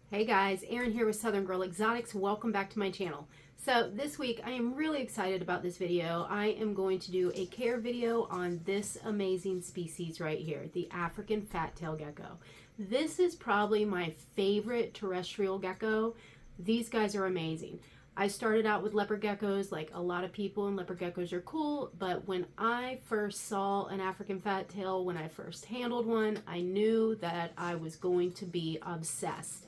Hey guys, Erin here with Southern Girl Exotics. Welcome back to my channel. So this week I am really excited about this video. I am going to do a care video on this amazing species right here, the African fat-tailed gecko. This is probably my favorite terrestrial gecko. These guys are amazing. I started out with leopard geckos like a lot of people, and leopard geckos are cool, but when I first saw an African fat tail, when I first handled one, I knew that I was going to be obsessed,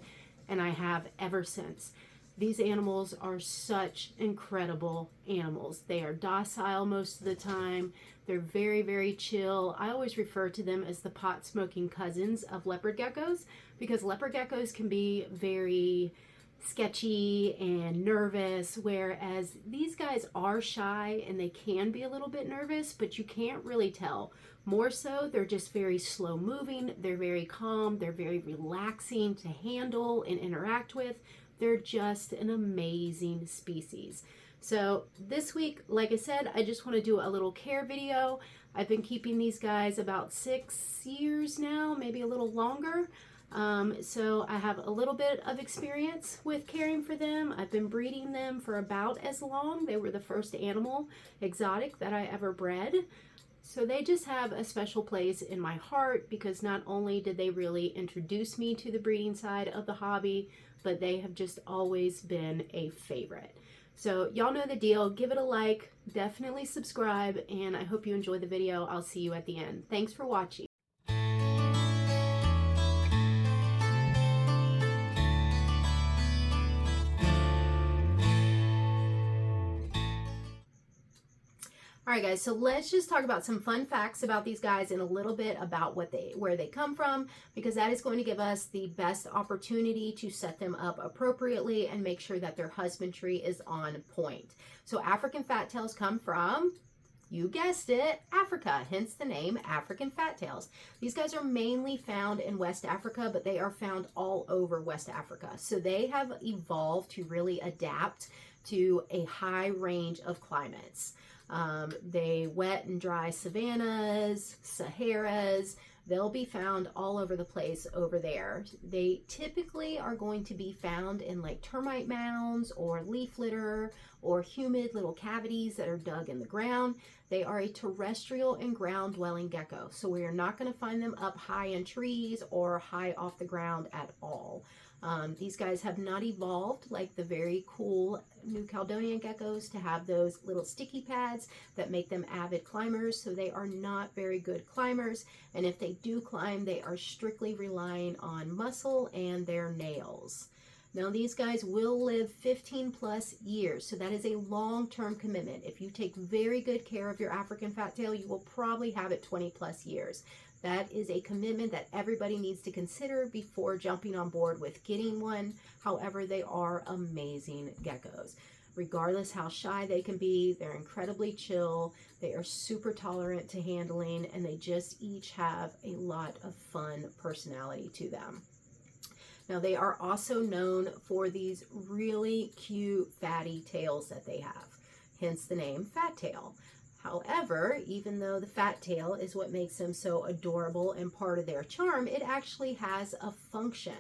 and I have ever since. These animals are such incredible animals. They are docile most of the time. They're very, very chill. I always refer to them as the pot smoking cousins of leopard geckos because leopard geckos can be very sketchy and nervous, whereas these guys are shy and they can be a little bit nervous, but you can't really tell. More so, they're just very slow moving, they're very calm, they're very relaxing to handle and interact with. They're just an amazing species. So this week, like I said, I just want to do a little care video. I've been keeping these guys about 6 years now, maybe a little longer. So I have a little bit of experience with caring for them. I've been breeding them for about as long. They were the first animal exotic that I ever bred. So they just have a special place in my heart because not only did they really introduce me to the breeding side of the hobby, but they have just always been a favorite. So y'all know the deal. Give it a like, definitely subscribe, and I hope you enjoy the video. I'll see you at the end. Thanks for watching. All right, guys, so let's just talk about some fun facts about these guys and a little bit about where they come from, because that is going to give us the best opportunity to set them up appropriately and make sure that their husbandry is on point. So African fat tails come from, you guessed it, Africa, hence the name African fat tails. These guys are mainly found in West Africa, but they are found all over West Africa. So they have evolved to really adapt to a high range of climates. They wet and dry savannas, Saharas, they'll be found all over the place over there. They typically are going to be found in like termite mounds or leaf litter or humid little cavities that are dug in the ground. They are a terrestrial and ground dwelling gecko. So we are not going to find them up high in trees or high off the ground at all. These guys have not evolved like the very cool New Caledonian geckos to have those little sticky pads that make them avid climbers, so they are not very good climbers, and if they do climb, they are strictly relying on muscle and their nails. Now these guys will live 15 plus years, so that is a long-term commitment. If you take very good care of your African fat tail, you will probably have it 20 plus years. That is a commitment that everybody needs to consider before jumping on board with getting one. However, they are amazing geckos. Regardless how shy they can be, they're incredibly chill, they are super tolerant to handling, and they just each have a lot of fun personality to them. Now they are also known for these really cute fatty tails that they have, hence the name fat tail. However, even though the fat tail is what makes them so adorable and part of their charm, it actually has a function.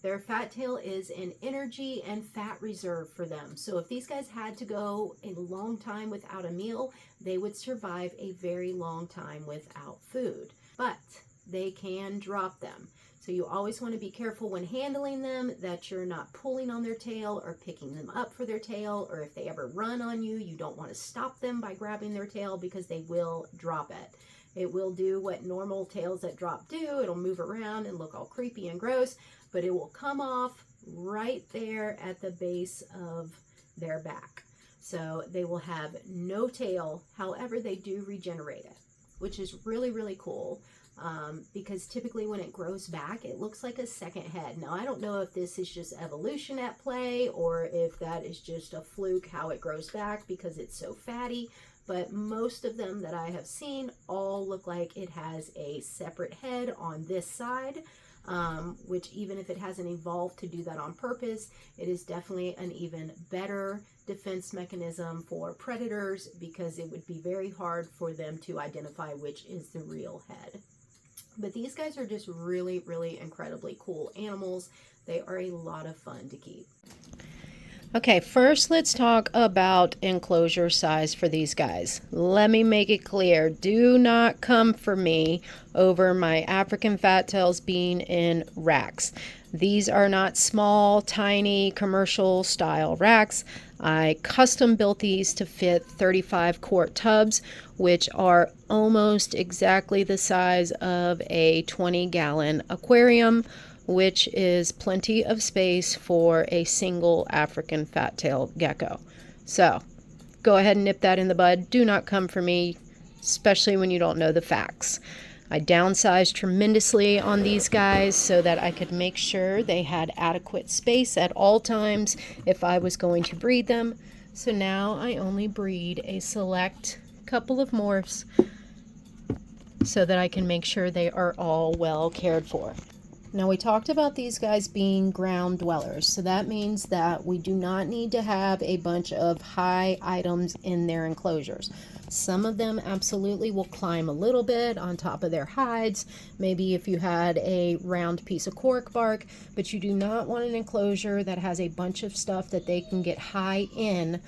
Their fat tail is an energy and fat reserve for them. So if these guys had to go a long time without a meal, they would survive a very long time without food. But they can drop them. So you always want to be careful when handling them that you're not pulling on their tail or picking them up for their tail, or if they ever run on you, you don't want to stop them by grabbing their tail because they will drop it. It will do what normal tails that drop do. It'll move around and look all creepy and gross, but it will come off right there at the base of their back. So they will have no tail. However, they do regenerate it, which is really, really cool. Because typically when it grows back, it looks like a second head. Now, I don't know if this is just evolution at play or if that is just a fluke how it grows back because it's so fatty, but most of them that I have seen all look like it has a separate head on this side, which even if it hasn't evolved to do that on purpose, it is definitely an even better defense mechanism for predators because it would be very hard for them to identify which is the real head. But these guys are just really, really incredibly cool animals. They are a lot of fun to keep. Okay, first let's talk about enclosure size for these guys. Let me make it clear, do not come for me over my African fat tails being in racks. These are not small, tiny, commercial style racks. I custom built these to fit 35 quart tubs, which are almost exactly the size of a 20-gallon aquarium, which is plenty of space for a single African fat-tailed gecko. So go ahead and nip that in the bud. Do not come for me, especially when you don't know the facts. I downsized tremendously on these guys so that I could make sure they had adequate space at all times if I was going to breed them. So now I only breed a select couple of morphs so that I can make sure they are all well cared for. Now, we talked about these guys being ground dwellers, so that means that we do not need to have a bunch of high items in their enclosures. Some of them absolutely will climb a little bit on top of their hides, maybe if you had a round piece of cork bark, but you do not want an enclosure that has a bunch of stuff that they can get high in.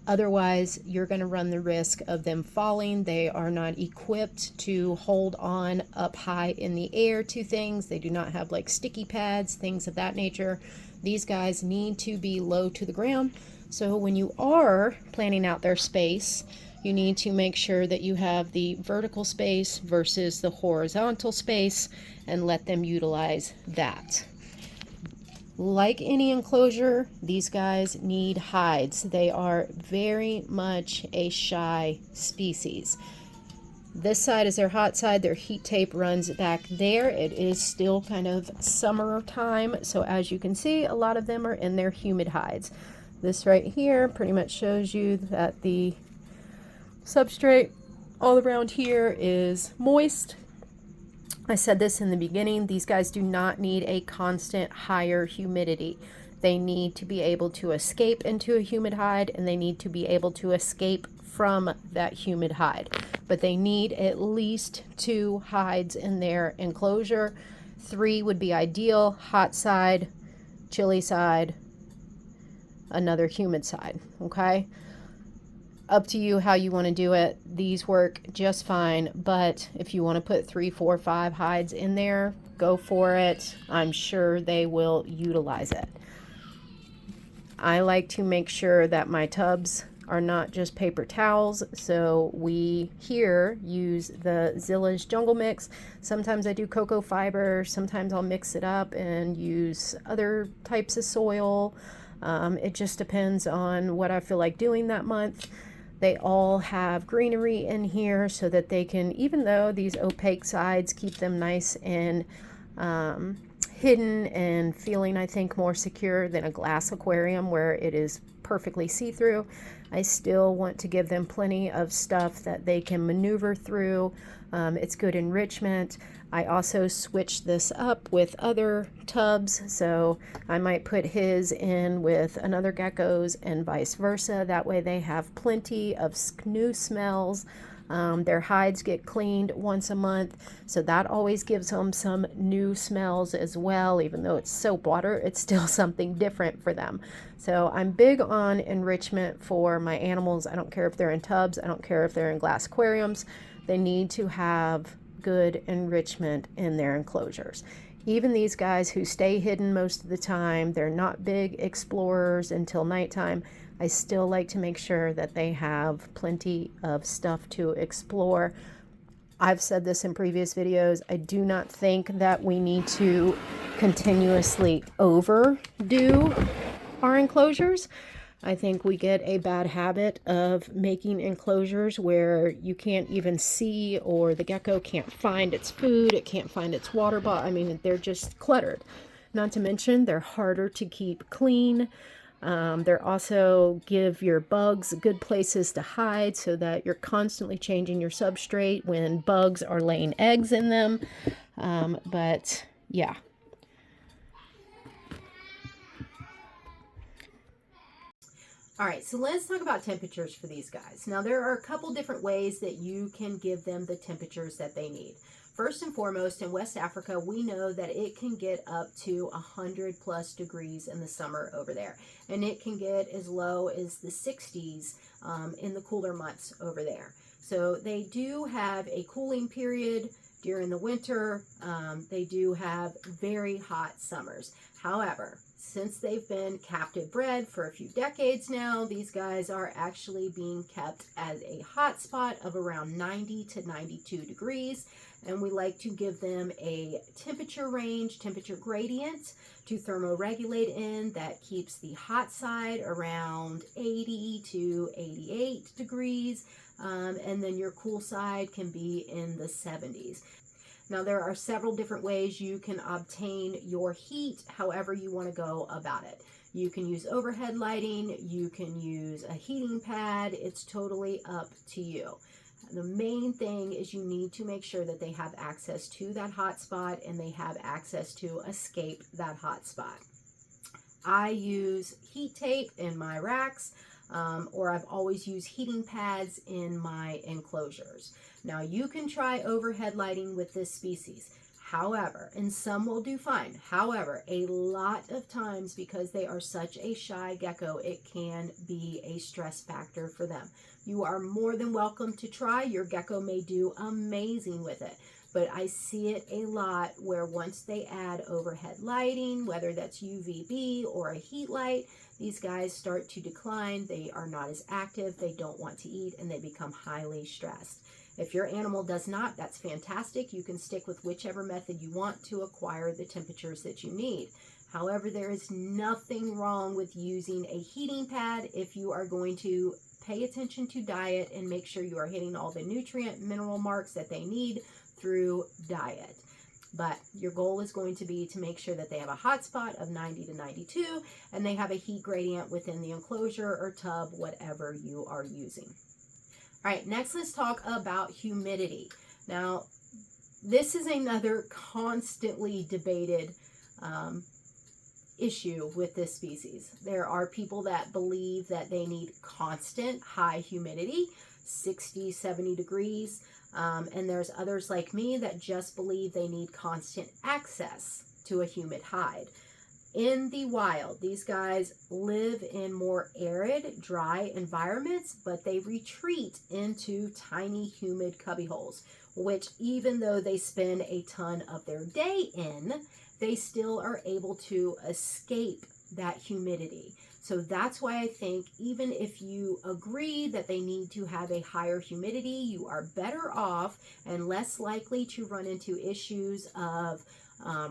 Otherwise, you're going to run the risk of them falling. They are not equipped to hold on up high in the air to things. They do not have like sticky pads, things of that nature. These guys need to be low to the ground. So when you are planning out their space, you need to make sure that you have the vertical space versus the horizontal space and let them utilize that. Like any enclosure, these guys need hides. They are very much a shy species. This side is their hot side. Their heat tape runs back there. It is still kind of summer time, so as you can see, a lot of them are in their humid hides. This right here pretty much shows you that the substrate all around here is moist. I said this in the beginning, these guys do not need a constant higher humidity. They need to be able to escape into a humid hide, and they need to be able to escape from that humid hide. But they need at least 2 hides in their enclosure. 3 would be ideal: hot side, chilly side, another humid side, okay? Up to you how you want to do it. These work just fine, but if you want to put 3, 4, 5 hides in there, go for it. I'm sure they will utilize it. I like to make sure that my tubs are not just paper towels, so we here use the Zilla's Jungle Mix. Sometimes I do cocoa fiber, sometimes I'll mix it up and use other types of soil. It just depends on what I feel like doing that month. They all have greenery in here so that they can, even though these opaque sides keep them nice and hidden and feeling, I think, more secure than a glass aquarium where it is perfectly see-through, I still want to give them plenty of stuff that they can maneuver through. It's good enrichment. I also switched this up with other tubs, so I might put his in with another gecko's and vice versa. That way they have plenty of new smells. Their hides get cleaned once a month, so that always gives them some new smells as well. Even though it's soap water, it's still something different for them. So I'm big on enrichment for my animals. I don't care if they're in tubs, I don't care if they're in glass aquariums. They need to have good enrichment in their enclosures. Even these guys who stay hidden most of the time, they're not big explorers until nighttime. I still like to make sure that they have plenty of stuff to explore. I've said this in previous videos. I do not think that we need to continuously overdo our enclosures. I think we get a bad habit of making enclosures where you can't even see, or the gecko can't find its food, it can't find its water bottle. I mean, they're just cluttered. Not to mention, they're harder to keep clean. They're also give your bugs good places to hide so that you're constantly changing your substrate when bugs are laying eggs in them. But yeah. All right, so let's talk about temperatures for these guys. Now, there are a couple different ways that you can give them the temperatures that they need. First and foremost, in West Africa, we know that it can get up to 100+ degrees in the summer over there. And it can get as low as the 60s in the cooler months over there. So they do have a cooling period during the winter. They do have very hot summers. However, since they've been captive bred for a few decades now, these guys are actually being kept at a hot spot of around 90 to 92 degrees. And we like to give them a temperature range, temperature gradient to thermoregulate in that keeps the hot side around 80 to 88 degrees. And then your cool side can be in the 70s. Now, there are several different ways you can obtain your heat, however you want to go about it. You can use overhead lighting, you can use a heating pad, it's totally up to you. The main thing is you need to make sure that they have access to that hot spot and they have access to escape that hot spot. I use heat tape in my racks, or I've always used heating pads in my enclosures. Now, you can try overhead lighting with this species. However, and some will do fine. However, a lot of times, because they are such a shy gecko, it can be a stress factor for them. You are more than welcome to try. Your gecko may do amazing with it. But I see it a lot where once they add overhead lighting, whether that's UVB or a heat light, these guys start to decline. They are not as active, they don't want to eat, and they become highly stressed. If your animal does not, that's fantastic. You can stick with whichever method you want to acquire the temperatures that you need. However, there is nothing wrong with using a heating pad if you are going to pay attention to diet and make sure you are hitting all the nutrient mineral marks that they need through diet. But your goal is going to be to make sure that they have a hot spot of 90 to 92 and they have a heat gradient within the enclosure or tub, whatever you are using. All right, next let's talk about humidity. Now, this is another constantly debated issue with this species. There are people that believe that they need constant high humidity, 60, 70 degrees. And there's others like me that just believe they need constant access to a humid hide. In the wild, these guys live in more arid, dry environments, but they retreat into tiny, humid cubbyholes, which even though they spend a ton of their day in, they still are able to escape that humidity. So that's why I think even if you agree that they need to have a higher humidity, you are better off and less likely to run into issues of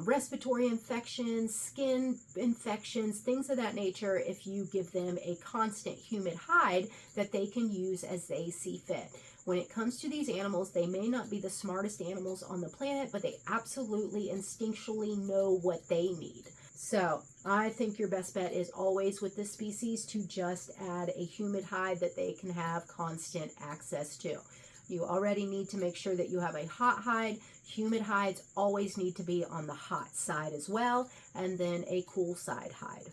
respiratory infections, skin infections, things of that nature if you give them a constant humid hide that they can use as they see fit. When it comes to these animals, they may not be the smartest animals on the planet, but they absolutely instinctually know what they need. So I think your best bet is always with this species to just add a humid hide that they can have constant access to. You already need to make sure that you have a hot hide. Humid hides always need to be on the hot side as well, and then a cool side hide.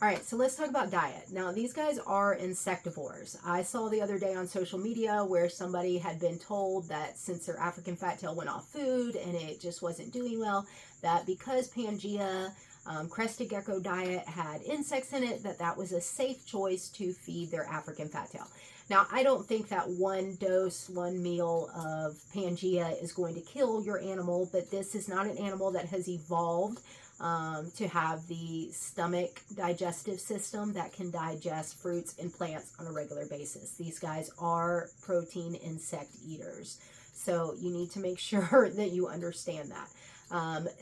All right, so let's talk about diet. Now, these guys are insectivores. I saw the other day on social media where somebody had been told that since their African fat tail went off food and it just wasn't doing well, that because Pangea crested gecko diet had insects in it, that was a safe choice to feed their African fat tail. Now, I don't think that one dose, one meal of Pangea is going to kill your animal, but this is not an animal that has evolved to have the stomach digestive system that can digest fruits and plants on a regular basis. These guys are protein insect eaters. So you need to make sure that you understand that.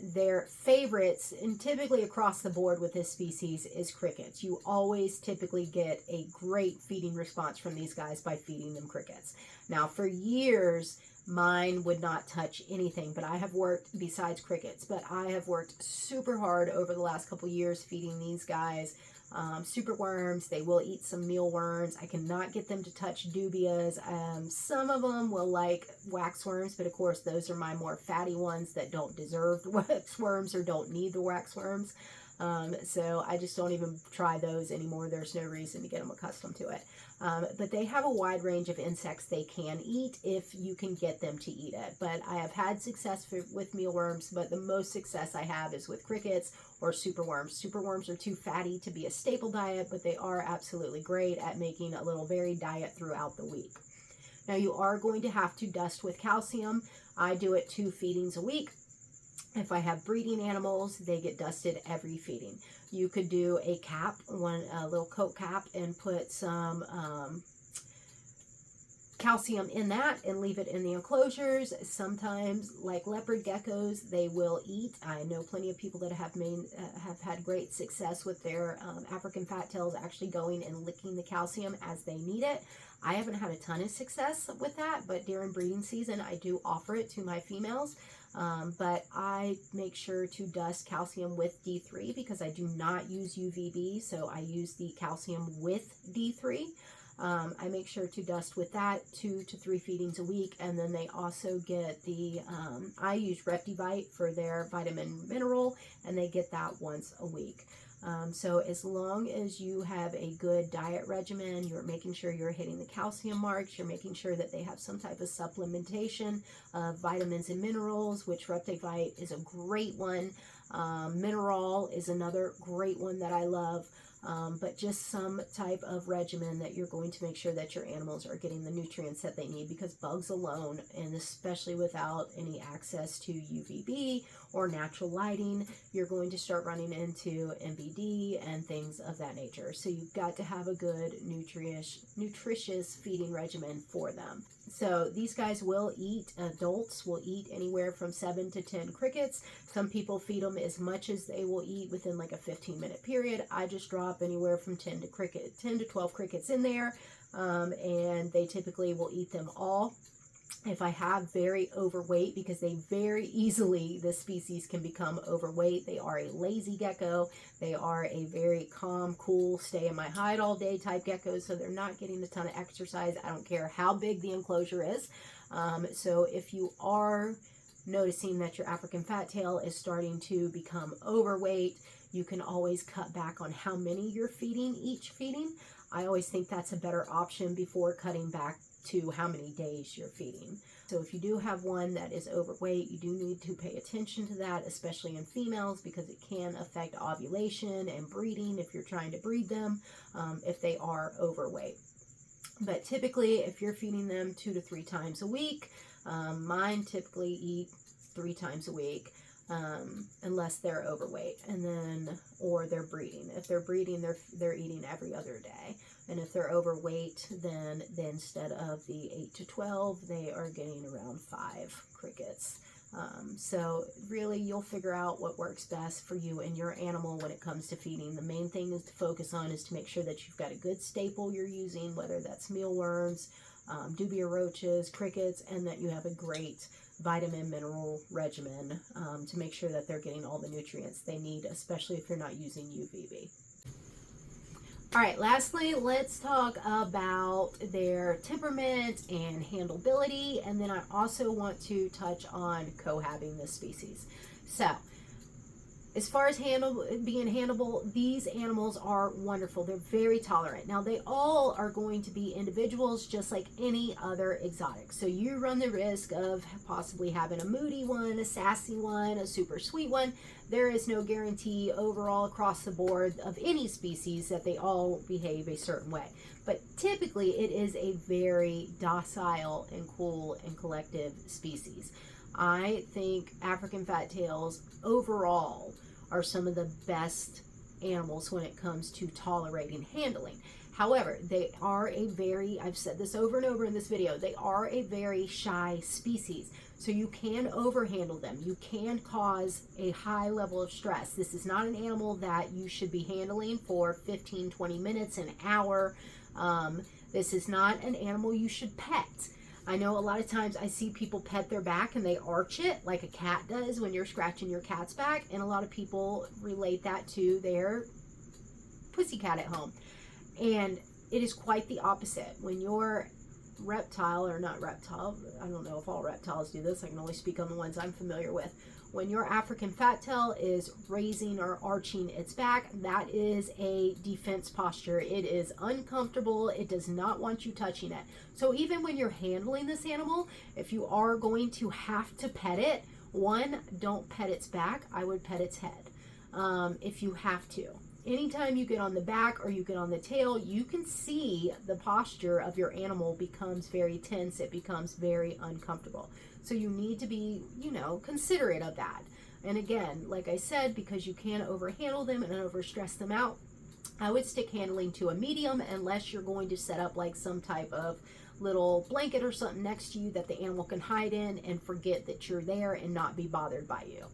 Their favorites, and typically across the board with this species, is crickets. You always typically get a great feeding response from these guys by feeding them crickets. Now, for years, mine would not touch anything, but I have worked, besides crickets, but I have worked super hard over the last couple years feeding these guys super worms. They will eat some mealworms. I cannot get them to touch dubias. Some of them will like waxworms, but of course those are my more fatty ones that don't deserve the waxworms or don't need the waxworms. So I just don't even try those anymore. There's no reason to get them accustomed to it. But they have a wide range of insects they can eat if you can get them to eat it. But I have had success with mealworms, but the most success I have is with crickets or superworms. Superworms are too fatty to be a staple diet, but they are absolutely great at making a little varied diet throughout the week. Now you are going to have to dust with calcium. I do it 2 feedings a week. If I have breeding animals, they get dusted every feeding. You could do a cap, a little coat cap, and put some calcium in that and leave it in the enclosures. Sometimes, like leopard geckos, they will eat. I know plenty of people that have had great success with their African fat tails actually going and licking the calcium as they need it. I haven't had a ton of success with that, but during breeding season, I do offer it to my females. But I make sure to dust calcium with D3 because I do not use UVB, so I use the calcium with D3. I make sure to dust with that 2 to 3 feedings a week, and then they also get the, I use Reptivite for their vitamin mineral, and they get that once a week. So as long as you have a good diet regimen, you're making sure you're hitting the calcium marks, you're making sure that they have some type of supplementation of vitamins and minerals, which Reptivite is a great one. Mineral is another great one that I love. But just some type of regimen that you're going to make sure that your animals are getting the nutrients that they need, because bugs alone, and especially without any access to UVB or natural lighting, you're going to start running into MBD and things of that nature. So you've got to have a good nutritious feeding regimen for them. So these guys will eat, adults will eat anywhere from 7 to 10 crickets. Some people feed them as much as they will eat within like a 15-minute period. I just drop anywhere from 10 to 12 crickets in there, and they typically will eat them all. If I have very overweight, because they very easily, this species can become overweight. They are a lazy gecko. They are a very calm, cool, stay in my hide all day type geckos, so they're not getting a ton of exercise. I don't care how big the enclosure is. So if you are noticing that your African fat tail is starting to become overweight, you can always cut back on how many you're feeding each feeding. I always think that's a better option before cutting back to how many days you're feeding. So if you do have one that is overweight, you do need to pay attention to that, especially in females, because it can affect ovulation and breeding if you're trying to breed them, if they are overweight. But typically, if you're feeding them 2 to 3 times a week, mine typically eat 3 times a week, unless they're overweight, and then, or they're breeding. If they're breeding, they're eating every other day. And if they're overweight, then instead of the 8 to 12, they are getting around 5 crickets. So really, you'll figure out what works best for you and your animal when it comes to feeding. The main thing is to focus on is to make sure that you've got a good staple you're using, whether that's mealworms, dubia roaches, crickets, and that you have a great vitamin mineral regimen to make sure that they're getting all the nutrients they need, especially if you're not using UVB. All right, lastly, let's talk about their temperament and handleability, and then I also want to touch on cohabbing this species. So, as far as being handleable, these animals are wonderful. They're very tolerant. Now, they all are going to be individuals just like any other exotic. So you run the risk of possibly having a moody one, a sassy one, a super sweet one. There is no guarantee overall across the board of any species that they all behave a certain way. But typically, it is a very docile and cool and collective species. I think African fat tails overall are some of the best animals when it comes to tolerating handling. However, they are a very, I've said this over and over in this video, they are a very shy species. So you can overhandle them. You can cause a high level of stress. This is not an animal that you should be handling for 15, 20 minutes, an hour. This is not an animal you should pet. I know a lot of times I see people pet their back and they arch it like a cat does when you're scratching your cat's back, and a lot of people relate that to their pussycat at home. And it is quite the opposite. When your reptile, or not reptile, I don't know if all reptiles do this, I can only speak on the ones I'm familiar with. When your African fat tail is raising or arching its back, that is a defense posture. It is uncomfortable. It does not want you touching it. So even when you're handling this animal, if you are going to have to pet it, one, don't pet its back. I would pet its head if you have to. Anytime you get on the back or you get on the tail, you can see the posture of your animal becomes very tense. It becomes very uncomfortable. So you need to be, considerate of that. And again, like I said, because you can overhandle them and overstress them out, I would stick handling to a medium unless you're going to set up like some type of little blanket or something next to you that the animal can hide in and forget that you're there and not be bothered by you.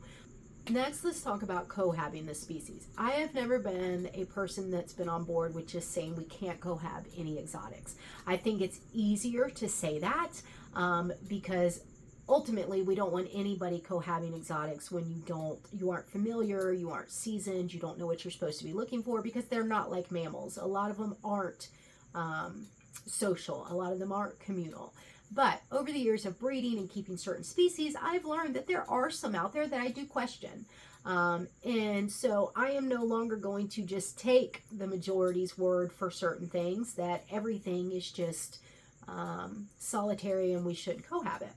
Next, let's talk about cohabbing the species. I have never been a person that's been on board with just saying we can't cohab any exotics. I think it's easier to say that because ultimately we don't want anybody cohabbing exotics when you aren't familiar, you aren't seasoned, you don't know what you're supposed to be looking for, because they're not like mammals. A lot of them aren't social. A lot of them aren't communal. But over the years of breeding and keeping certain species, I've learned that there are some out there that I do question. And so I am no longer going to just take the majority's word for certain things, that everything is just solitary and we shouldn't cohabit.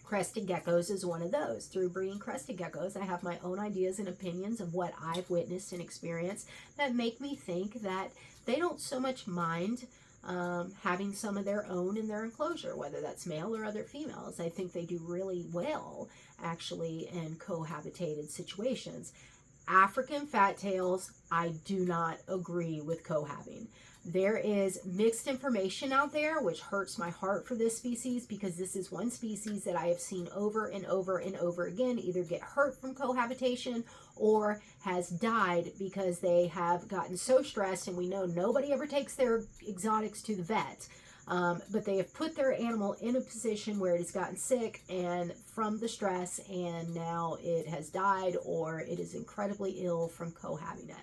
Crested geckos is one of those. Through breeding crested geckos, I have my own ideas and opinions of what I've witnessed and experienced that make me think that they don't so much mind having some of their own in their enclosure, whether that's male or other females. I think they do really well, actually, in cohabitated situations. African fat tails, I do not agree with cohabbing. There is mixed information out there, which hurts my heart for this species, because this is one species that I have seen over and over and over again either get hurt from cohabitation or has died because they have gotten so stressed, and we know nobody ever takes their exotics to the vet. But they have put their animal in a position where it has gotten sick and from the stress, and now it has died or it is incredibly ill from cohabbing it.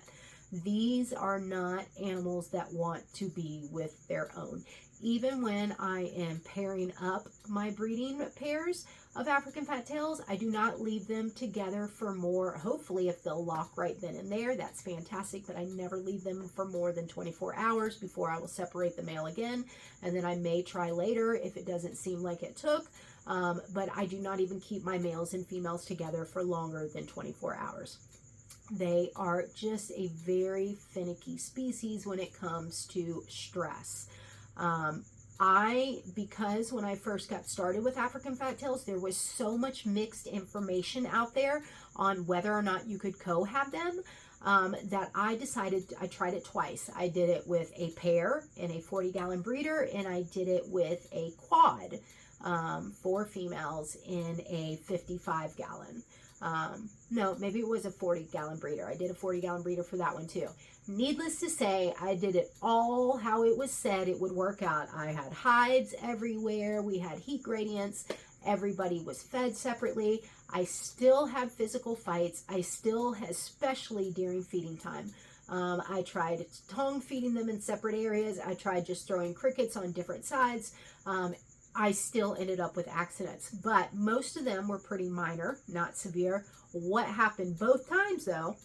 These are not animals that want to be with their own. Even when I am pairing up my breeding pairs of African fat tails, I do not leave them together for more. Hopefully, if they'll lock right then and there, that's fantastic, but I never leave them for more than 24 hours before I will separate the male again, and then I may try later if it doesn't seem like it took, but I do not even keep my males and females together for longer than 24 hours. They are just a very finicky species when it comes to stress. Because when I first got started with African fat tails, there was so much mixed information out there on whether or not you could cohab them, that I decided, I tried it twice. I did it with a pair in a 40-gallon breeder, and I did it with a quad, 4 females in a 55-gallon. No, maybe it was a 40-gallon breeder. I did a 40-gallon breeder for that one too. Needless to say, I did it all how it was said it would work out. I had hides everywhere. We had heat gradients. Everybody was fed separately. I still had physical fights. I still, especially during feeding time. I tried tongue feeding them in separate areas. I tried just throwing crickets on different sides. I still ended up with accidents, but most of them were pretty minor, not severe. What happened both times, though,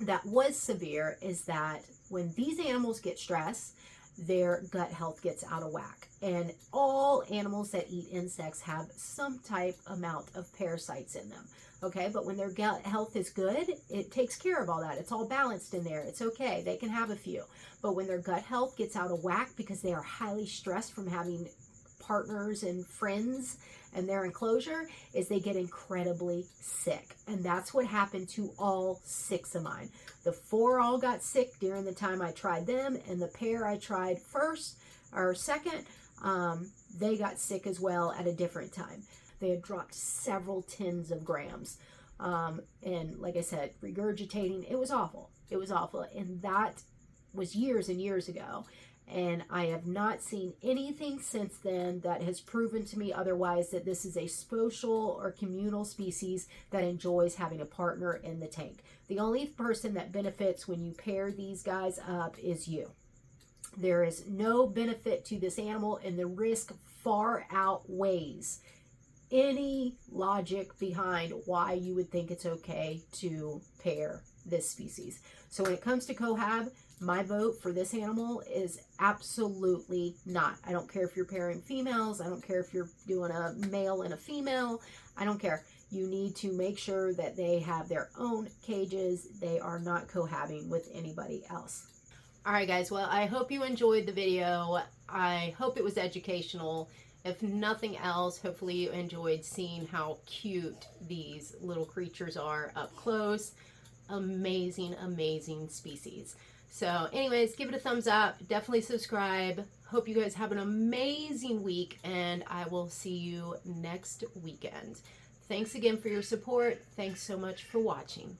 that was severe, is that when these animals get stressed, their gut health gets out of whack. And all animals that eat insects have some type amount of parasites in them. Okay, but when their gut health is good, it takes care of all that. It's all balanced in there. It's okay. They can have a few. But when their gut health gets out of whack because they are highly stressed from having partners and friends and their enclosure, is they get incredibly sick. And that's what happened to all 6 of mine. The 4 all got sick during the time I tried them, and the pair I tried first or second, they got sick as well at a different time. They had dropped several tens of grams. And like I said, regurgitating, it was awful. It was awful. And that was years and years ago. And I have not seen anything since then that has proven to me otherwise, that this is a social or communal species that enjoys having a partner in the tank. The only person that benefits when you pair these guys up is you. There is no benefit to this animal, and the risk far outweighs any logic behind why you would think it's okay to pair this species. So when it comes to COHAB, my vote for this animal is absolutely not. I don't care if you're pairing females. I don't care if you're doing a male and a female. I don't care. You need to make sure that they have their own cages. They are not cohabbing with anybody else. All right, guys. Well, I hope you enjoyed the video. I hope it was educational. If nothing else, hopefully you enjoyed seeing how cute these little creatures are up close. Amazing, amazing species. So anyways, give it a thumbs up. Definitely subscribe. Hope you guys have an amazing week, and I will see you next weekend. Thanks again for your support. Thanks so much for watching.